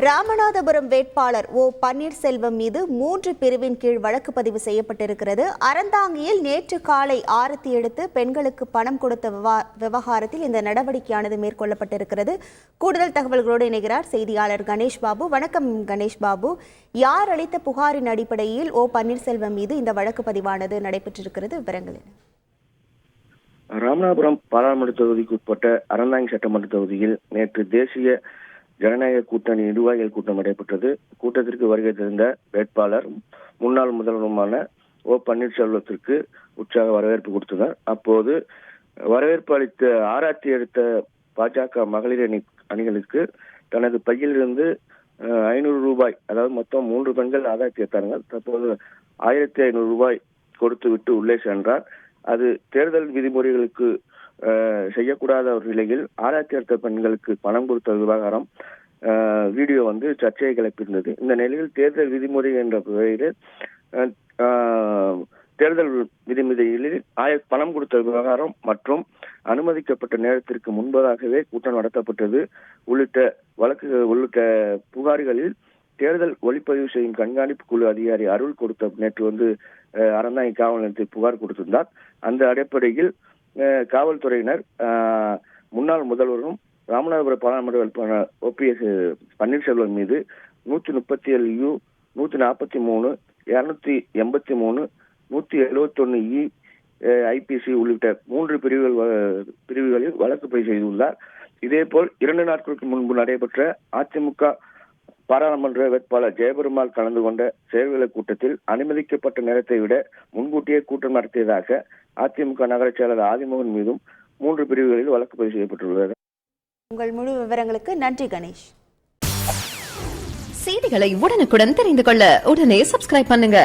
ராமநாதபுரம் வேட்பாளர் ஓ பன்னீர்செல்வம் மீது 3 பிரிவின் கீழ் வழக்கு பதிவு செய்யப்பட்டிருக்கிறது. அறந்தாங்கியில் நேற்று காலை ஆரத்தி எடுத்து பெண்களுக்கு பணம் கொடுத்த விவகாரத்தில் இந்த நடவடிக்கையானது மேற்கொள்ளப்பட்டிருக்கிறது. கூடுதல் தகவல்களோடு இணைகிறார் செய்தியாளர் கணேஷ் பாபு. வணக்கம் கணேஷ் பாபு. யார் அளித்த புகாரின் அடிப்படையில் ஓ பன்னீர்செல்வம் மீது இந்த வழக்கு பதிவானது நடைபெற்றிருக்கிறது? விவரங்கள் என்ன? ராமநாதபுரம் பாராளுமன்ற தொகுதிக்கு உட்பட்ட அறந்தாங்கி சட்டமன்ற தொகுதியில் நேற்று தேசிய ஜனநாயக கூட்டணி நிர்வாகிகள் கூட்டம் நடைபெற்றது. கூட்டத்திற்கு வருகை தந்த வேட்பாளர் முன்னாள் முதல்வருமான ஓ பன்னீர்செல்வத்திற்கு உற்சாக வரவேற்பு கொடுத்தனர். அப்போது வரவேற்பு அளித்த ஆராய்ச்சி எடுத்த பாஜக மகளிர் அணிகளுக்கு தனது பையிலிருந்து 500 ரூபாய், அதாவது மொத்தம் 3 பெண்கள் ஆராய்ச்சி எடுத்தார்கள். தற்போது 1500 ரூபாய் கொடுத்து விட்டு உள்ளே சென்றார். அது தேர்தல் விதிமுறைகளுக்கு செய்யக்கூடாத ஒரு நிலையில் ஆராய்ச்சி எடுத்த பெண்களுக்கு பணம் கொடுத்த விவகாரம் வீடியோ சர்ச்சையை கிளப்பியிருந்தது. இந்த நிலையில் தேர்தல் விதிமுறை என்ற பெயரில் தேர்தல் விதிமுறைகளில் பணம் கொடுத்த விவகாரம் மற்றும் அனுமதிக்கப்பட்ட நேரத்திற்கு முன்பதாகவே கூட்டம் நடத்தப்பட்டது உள்ளிட்ட புகார்களில் தேர்தல் ஒளிப்பதிவு செய்யும் கண்காணிப்பு குழு அதிகாரி அருள் கொடுத்த நேற்று அறந்தாங்கி காவல் நிலையத்தில் புகார் கொடுத்திருந்தார். அந்த அடிப்படையில் காவல்துறையினர் முன்னாள் முதல்வரும் ராமநாதபுரம் பாராளுமன்ற வேட்பாளர் OPS பன்னீர்செல்வம் மீது 137U 143 283 171E IPC உள்ளிட்ட 3 பிரிவுகளில் வழக்கு பதிவு செய்துள்ளார். இதேபோல் 2 நாட்களுக்கு முன்பு நடைபெற்ற அதிமுக பாராளுமன்ற வேட்பாளர் ஜெயபெருமாள் கலந்து கொண்ட செயல்களை கூட்டத்தில் அனுமதிக்கப்பட்ட நேரத்தை விட முன்கூட்டியே கூட்டம் நடத்தியதாக அதிமுக நகர செயலர் ஆதிமோகன் மீதும் 3 பிரிவுகளில் வழக்கு பதிவு செய்யப்பட்டுள்ளது. உங்கள் முழு விவரங்களுக்கு நன்றி கணேஷ். செய்திகளை உடனுக்குடன் தெரிந்து கொள்ள உடனே சப்ஸ்கிரைப் பண்ணுங்க.